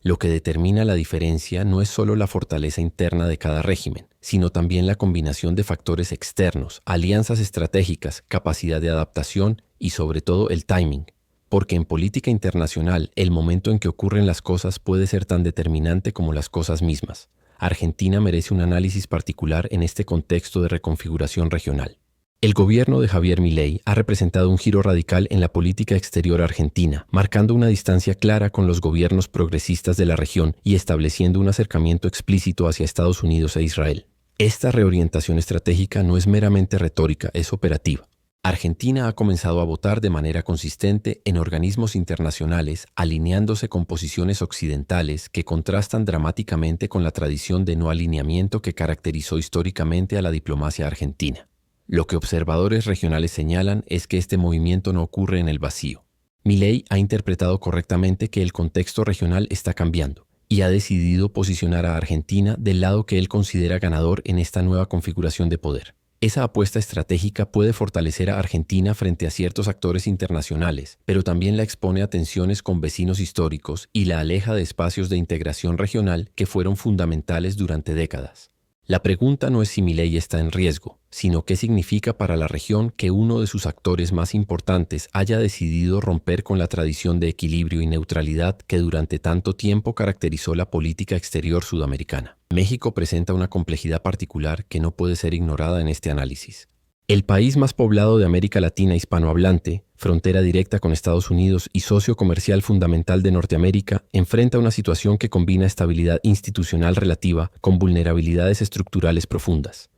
Lo que determina la diferencia no es solo la fortaleza interna de cada régimen, sino también la combinación de factores externos, alianzas estratégicas, capacidad de adaptación y sobre todo el timing. Porque en política internacional el momento en que ocurren las cosas puede ser tan determinante como las cosas mismas. Argentina merece un análisis particular en este contexto de reconfiguración regional. El gobierno de Javier Milei ha representado un giro radical en la política exterior argentina, marcando una distancia clara con los gobiernos progresistas de la región y estableciendo un acercamiento explícito hacia Estados Unidos e Israel. Esta reorientación estratégica no es meramente retórica, es operativa. Argentina ha comenzado a votar de manera consistente en organismos internacionales, alineándose con posiciones occidentales que contrastan dramáticamente con la tradición de no alineamiento que caracterizó históricamente a la diplomacia argentina. Lo que observadores regionales señalan es que este movimiento no ocurre en el vacío. Milei ha interpretado correctamente que el contexto regional está cambiando y ha decidido posicionar a Argentina del lado que él considera ganador en esta nueva configuración de poder. Esa apuesta estratégica puede fortalecer a Argentina frente a ciertos actores internacionales, pero también la expone a tensiones con vecinos históricos y la aleja de espacios de integración regional que fueron fundamentales durante décadas. La pregunta no es si Milei está en riesgo, sino qué significa para la región que uno de sus actores más importantes haya decidido romper con la tradición de equilibrio y neutralidad que durante tanto tiempo caracterizó la política exterior sudamericana. México presenta una complejidad particular que no puede ser ignorada en este análisis. El país más poblado de América Latina hispanohablante, frontera directa con Estados Unidos y socio comercial fundamental de Norteamérica, enfrenta una situación que combina estabilidad institucional relativa con vulnerabilidades estructurales profundas.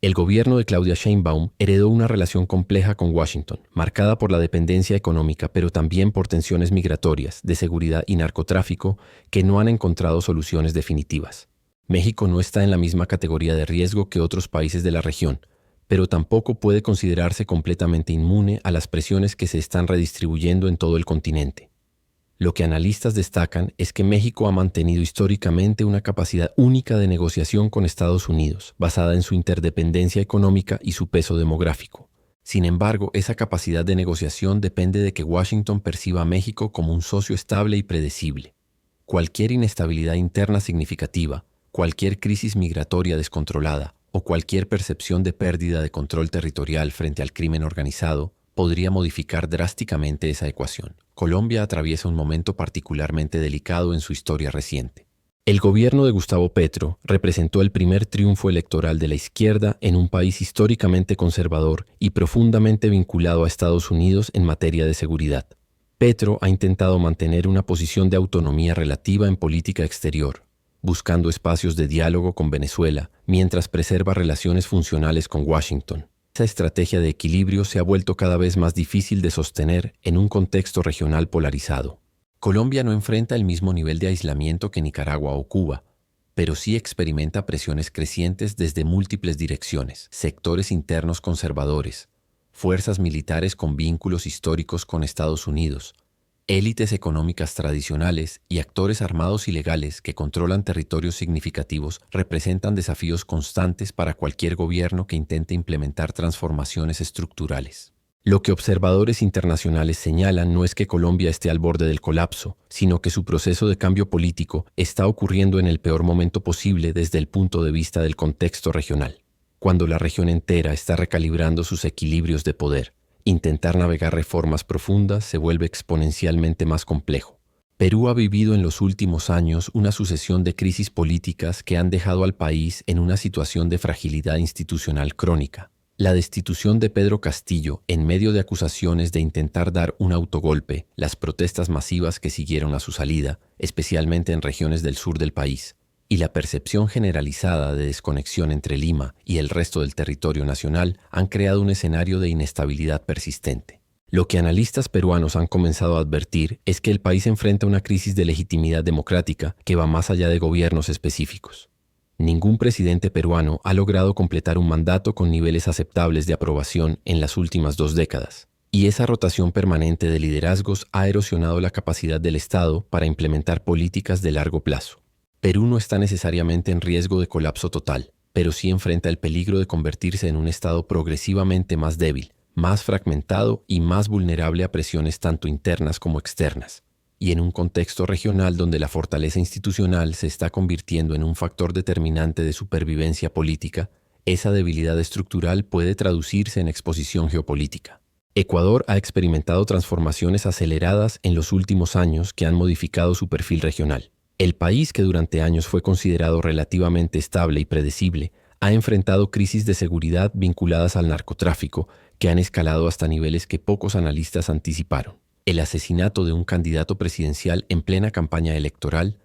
El gobierno de Claudia Sheinbaum heredó una relación compleja con Washington, marcada por la dependencia económica, pero también por tensiones migratorias, de seguridad y narcotráfico que no han encontrado soluciones definitivas. México no está en la misma categoría de riesgo que otros países de la región, pero tampoco puede considerarse completamente inmune a las presiones que se están redistribuyendo en todo el continente. Lo que analistas destacan es que México ha mantenido históricamente una capacidad única de negociación con Estados Unidos, basada en su interdependencia económica y su peso demográfico. Sin embargo, esa capacidad de negociación depende de que Washington perciba a México como un socio estable y predecible. Cualquier inestabilidad interna significativa, cualquier crisis migratoria descontrolada o cualquier percepción de pérdida de control territorial frente al crimen organizado podría modificar drásticamente esa ecuación. Colombia atraviesa un momento particularmente delicado en su historia reciente. El gobierno de Gustavo Petro representó el primer triunfo electoral de la izquierda en un país históricamente conservador y profundamente vinculado a Estados Unidos en materia de seguridad. Petro ha intentado mantener una posición de autonomía relativa en política exterior, buscando espacios de diálogo con Venezuela, mientras preserva relaciones funcionales con Washington. Esa estrategia de equilibrio se ha vuelto cada vez más difícil de sostener en un contexto regional polarizado. Colombia no enfrenta el mismo nivel de aislamiento que Nicaragua o Cuba, pero sí experimenta presiones crecientes desde múltiples direcciones, sectores internos conservadores, fuerzas militares con vínculos históricos con Estados Unidos, élites económicas tradicionales y actores armados ilegales que controlan territorios significativos representan desafíos constantes para cualquier gobierno que intente implementar transformaciones estructurales. Lo que observadores internacionales señalan no es que Colombia esté al borde del colapso, sino que su proceso de cambio político está ocurriendo en el peor momento posible desde el punto de vista del contexto regional. Cuando la región entera está recalibrando sus equilibrios de poder, intentar navegar reformas profundas se vuelve exponencialmente más complejo. Perú ha vivido en los últimos años una sucesión de crisis políticas que han dejado al país en una situación de fragilidad institucional crónica. La destitución de Pedro Castillo en medio de acusaciones de intentar dar un autogolpe, las protestas masivas que siguieron a su salida, especialmente en regiones del sur del país, y la percepción generalizada de desconexión entre Lima y el resto del territorio nacional han creado un escenario de inestabilidad persistente. Lo que analistas peruanos han comenzado a advertir es que el país enfrenta una crisis de legitimidad democrática que va más allá de gobiernos específicos. Ningún presidente peruano ha logrado completar un mandato con niveles aceptables de aprobación en las últimas 2 décadas, y esa rotación permanente de liderazgos ha erosionado la capacidad del Estado para implementar políticas de largo plazo. Perú no está necesariamente en riesgo de colapso total, pero sí enfrenta el peligro de convertirse en un Estado progresivamente más débil, más fragmentado y más vulnerable a presiones tanto internas como externas. y en un contexto regional donde la fortaleza institucional se está convirtiendo en un factor determinante de supervivencia política, esa debilidad estructural puede traducirse en exposición geopolítica. Ecuador ha experimentado transformaciones aceleradas en los últimos años que han modificado su perfil regional. El país, que durante años fue considerado relativamente estable y predecible, ha enfrentado crisis de seguridad vinculadas al narcotráfico que han escalado hasta niveles que pocos analistas anticiparon. El asesinato de un candidato presidencial en plena campaña electoral,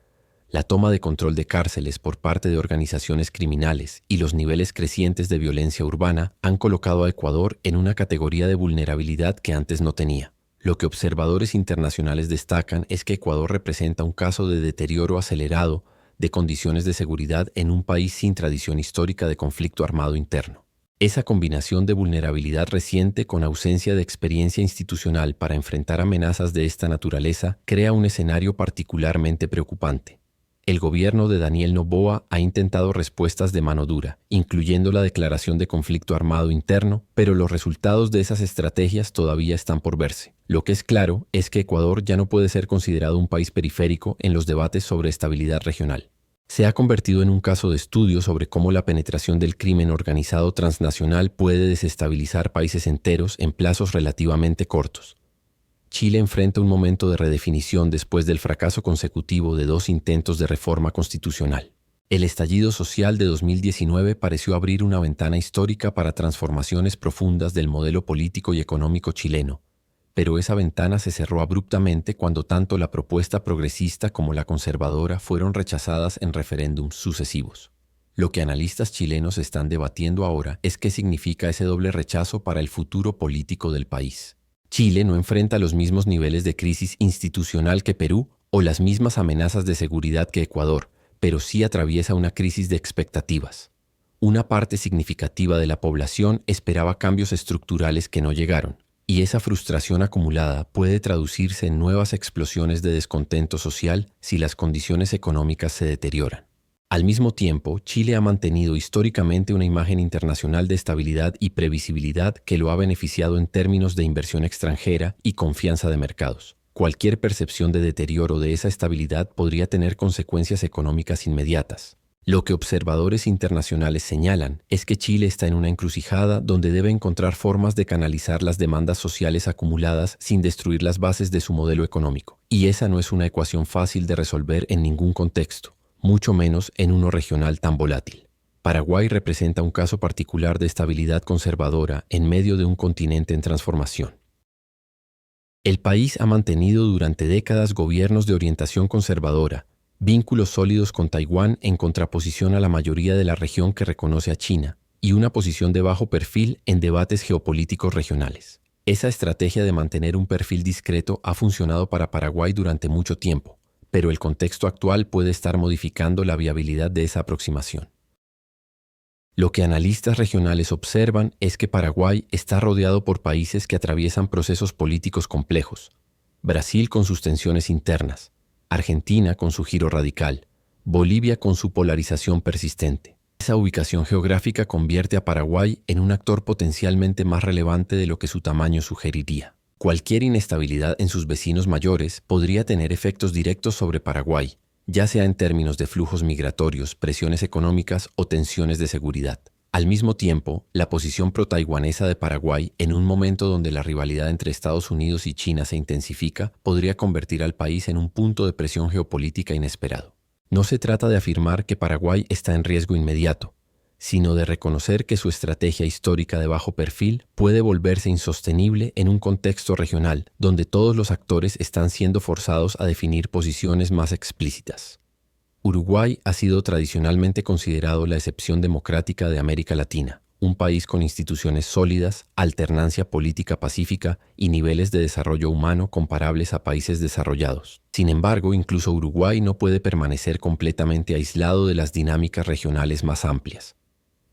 la toma de control de cárceles por parte de organizaciones criminales y los niveles crecientes de violencia urbana han colocado a Ecuador en una categoría de vulnerabilidad que antes no tenía. Lo que observadores internacionales destacan es que Ecuador representa un caso de deterioro acelerado de condiciones de seguridad en un país sin tradición histórica de conflicto armado interno. Esa combinación de vulnerabilidad reciente con ausencia de experiencia institucional para enfrentar amenazas de esta naturaleza crea un escenario particularmente preocupante. El gobierno de Daniel Noboa ha intentado respuestas de mano dura, incluyendo la declaración de conflicto armado interno, pero los resultados de esas estrategias todavía están por verse. Lo que es claro es que Ecuador ya no puede ser considerado un país periférico en los debates sobre estabilidad regional. Se ha convertido en un caso de estudio sobre cómo la penetración del crimen organizado transnacional puede desestabilizar países enteros en plazos relativamente cortos. Chile enfrenta un momento de redefinición después del fracaso consecutivo de 2 intentos de reforma constitucional. El estallido social de 2019 pareció abrir una ventana histórica para transformaciones profundas del modelo político y económico chileno, pero esa ventana se cerró abruptamente cuando tanto la propuesta progresista como la conservadora fueron rechazadas en referéndums sucesivos. Lo que analistas chilenos están debatiendo ahora es qué significa ese doble rechazo para el futuro político del país. Chile no enfrenta los mismos niveles de crisis institucional que Perú o las mismas amenazas de seguridad que Ecuador, pero sí atraviesa una crisis de expectativas. Una parte significativa de la población esperaba cambios estructurales que no llegaron, y esa frustración acumulada puede traducirse en nuevas explosiones de descontento social si las condiciones económicas se deterioran. Al mismo tiempo, Chile ha mantenido históricamente una imagen internacional de estabilidad y previsibilidad que lo ha beneficiado en términos de inversión extranjera y confianza de mercados. Cualquier percepción de deterioro de esa estabilidad podría tener consecuencias económicas inmediatas. Lo que observadores internacionales señalan es que Chile está en una encrucijada donde debe encontrar formas de canalizar las demandas sociales acumuladas sin destruir las bases de su modelo económico. Y esa no es una ecuación fácil de resolver en ningún contexto, mucho menos en uno regional tan volátil. Paraguay representa un caso particular de estabilidad conservadora en medio de un continente en transformación. El país ha mantenido durante décadas gobiernos de orientación conservadora, vínculos sólidos con Taiwán en contraposición a la mayoría de la región que reconoce a China, y una posición de bajo perfil en debates geopolíticos regionales. Esa estrategia de mantener un perfil discreto ha funcionado para Paraguay durante mucho tiempo, pero el contexto actual puede estar modificando la viabilidad de esa aproximación. Lo que analistas regionales observan es que Paraguay está rodeado por países que atraviesan procesos políticos complejos. Brasil con sus tensiones internas, Argentina con su giro radical, Bolivia con su polarización persistente. Esa ubicación geográfica convierte a Paraguay en un actor potencialmente más relevante de lo que su tamaño sugeriría. Cualquier inestabilidad en sus vecinos mayores podría tener efectos directos sobre Paraguay, ya sea en términos de flujos migratorios, presiones económicas o tensiones de seguridad. Al mismo tiempo, la posición pro-taiwanesa de Paraguay, en un momento donde la rivalidad entre Estados Unidos y China se intensifica, podría convertir al país en un punto de presión geopolítica inesperado. No se trata de afirmar que Paraguay está en riesgo inmediato, sino de reconocer que su estrategia histórica de bajo perfil puede volverse insostenible en un contexto regional donde todos los actores están siendo forzados a definir posiciones más explícitas. Uruguay ha sido tradicionalmente considerado la excepción democrática de América Latina, un país con instituciones sólidas, alternancia política pacífica y niveles de desarrollo humano comparables a países desarrollados. Sin embargo, incluso Uruguay no puede permanecer completamente aislado de las dinámicas regionales más amplias.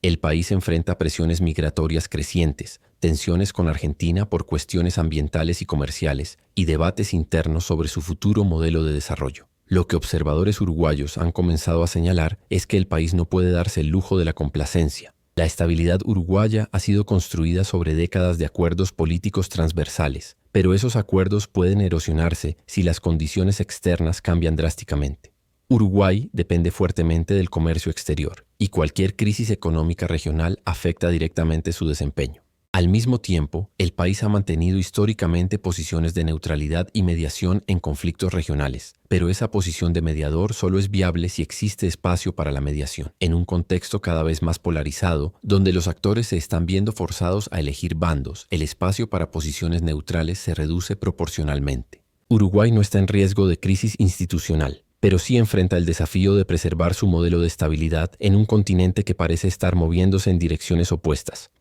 El país enfrenta presiones migratorias crecientes, tensiones con Argentina por cuestiones ambientales y comerciales, y debates internos sobre su futuro modelo de desarrollo. Lo que observadores uruguayos han comenzado a señalar es que el país no puede darse el lujo de la complacencia. La estabilidad uruguaya ha sido construida sobre décadas de acuerdos políticos transversales, pero esos acuerdos pueden erosionarse si las condiciones externas cambian drásticamente. Uruguay depende fuertemente del comercio exterior, y cualquier crisis económica regional afecta directamente su desempeño. Al mismo tiempo, el país ha mantenido históricamente posiciones de neutralidad y mediación en conflictos regionales, pero esa posición de mediador solo es viable si existe espacio para la mediación, en un contexto cada vez más polarizado, donde los actores se están viendo forzados a elegir bandos. El espacio para posiciones neutrales se reduce proporcionalmente. Uruguay no está en riesgo de crisis institucional, pero sí enfrenta el desafío de preservar su modelo de estabilidad en un continente que parece estar moviéndose en direcciones opuestas.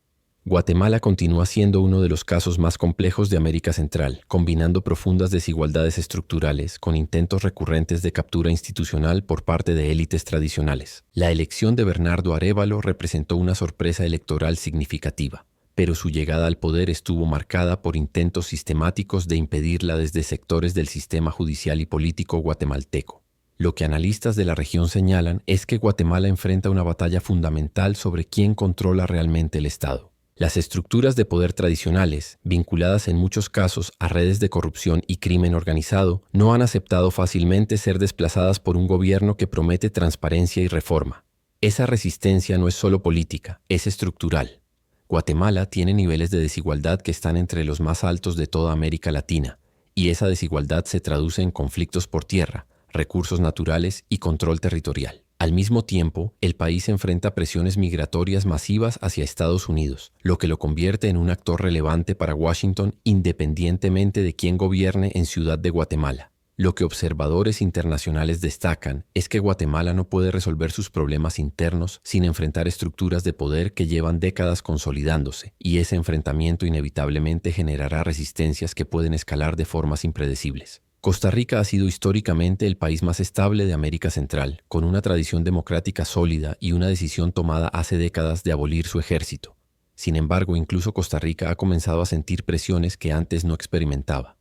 Guatemala continúa siendo uno de los casos más complejos de América Central, combinando profundas desigualdades estructurales con intentos recurrentes de captura institucional por parte de élites tradicionales. La elección de Bernardo Arévalo representó una sorpresa electoral significativa, pero su llegada al poder estuvo marcada por intentos sistemáticos de impedirla desde sectores del sistema judicial y político guatemalteco. Lo que analistas de la región señalan es que Guatemala enfrenta una batalla fundamental sobre quién controla realmente el Estado. Las estructuras de poder tradicionales, vinculadas en muchos casos a redes de corrupción y crimen organizado, no han aceptado fácilmente ser desplazadas por un gobierno que promete transparencia y reforma. Esa resistencia no es solo política, es estructural. Guatemala tiene niveles de desigualdad que están entre los más altos de toda América Latina, y esa desigualdad se traduce en conflictos por tierra, recursos naturales y control territorial. Al mismo tiempo, el país enfrenta presiones migratorias masivas hacia Estados Unidos, lo que lo convierte en un actor relevante para Washington independientemente de quién gobierne en Ciudad de Guatemala. Lo que observadores internacionales destacan es que Guatemala no puede resolver sus problemas internos sin enfrentar estructuras de poder que llevan décadas consolidándose, y ese enfrentamiento inevitablemente generará resistencias que pueden escalar de formas impredecibles. Costa Rica ha sido históricamente el país más estable de América Central, con una tradición democrática sólida y una decisión tomada hace décadas de abolir su ejército. Sin embargo, incluso Costa Rica ha comenzado a sentir presiones que antes no experimentaba.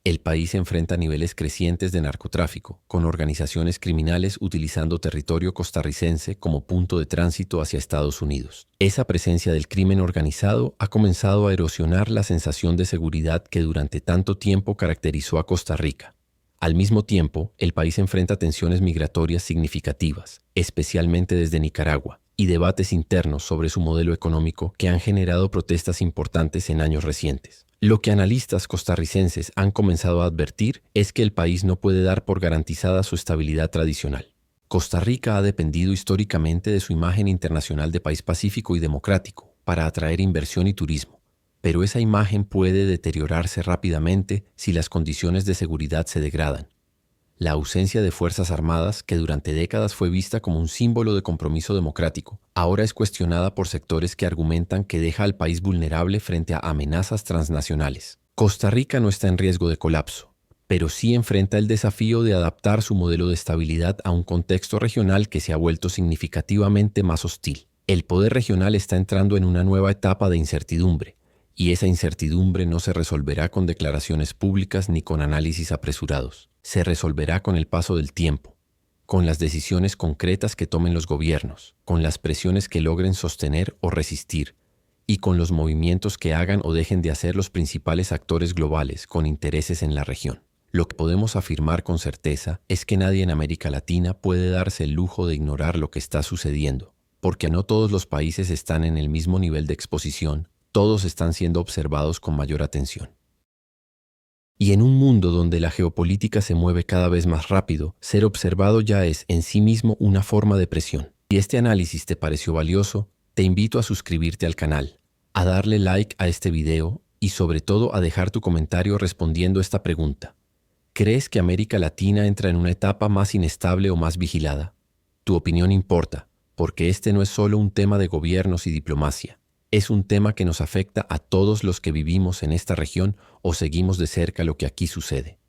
El país enfrenta niveles crecientes de narcotráfico, con organizaciones criminales utilizando territorio costarricense como punto de tránsito hacia Estados Unidos. Esa presencia del crimen organizado ha comenzado a erosionar la sensación de seguridad que durante tanto tiempo caracterizó a Costa Rica. Al mismo tiempo, el país enfrenta tensiones migratorias significativas, especialmente desde Nicaragua, y debates internos sobre su modelo económico que han generado protestas importantes en años recientes. Lo que analistas costarricenses han comenzado a advertir es que el país no puede dar por garantizada su estabilidad tradicional. Costa Rica ha dependido históricamente de su imagen internacional de país pacífico y democrático para atraer inversión y turismo, pero esa imagen puede deteriorarse rápidamente si las condiciones de seguridad se degradan. La ausencia de fuerzas armadas, que durante décadas fue vista como un símbolo de compromiso democrático, ahora es cuestionada por sectores que argumentan que deja al país vulnerable frente a amenazas transnacionales. Costa Rica no está en riesgo de colapso, pero sí enfrenta el desafío de adaptar su modelo de estabilidad a un contexto regional que se ha vuelto significativamente más hostil. El poder regional está entrando en una nueva etapa de incertidumbre, y esa incertidumbre no se resolverá con declaraciones públicas ni con análisis apresurados. Se resolverá con el paso del tiempo, con las decisiones concretas que tomen los gobiernos, con las presiones que logren sostener o resistir, y con los movimientos que hagan o dejen de hacer los principales actores globales con intereses en la región. Lo que podemos afirmar con certeza es que nadie en América Latina puede darse el lujo de ignorar lo que está sucediendo, porque no todos los países están en el mismo nivel de exposición, todos están siendo observados con mayor atención. Y en un mundo donde la geopolítica se mueve cada vez más rápido, ser observado ya es en sí mismo una forma de presión. Si este análisis te pareció valioso, te invito a suscribirte al canal, a darle like a este video y sobre todo a dejar tu comentario respondiendo esta pregunta. ¿Crees que América Latina entra en una etapa más inestable o más vigilada? Tu opinión importa, porque este no es solo un tema de gobiernos y diplomacia. Es un tema que nos afecta a todos los que vivimos en esta región o seguimos de cerca lo que aquí sucede.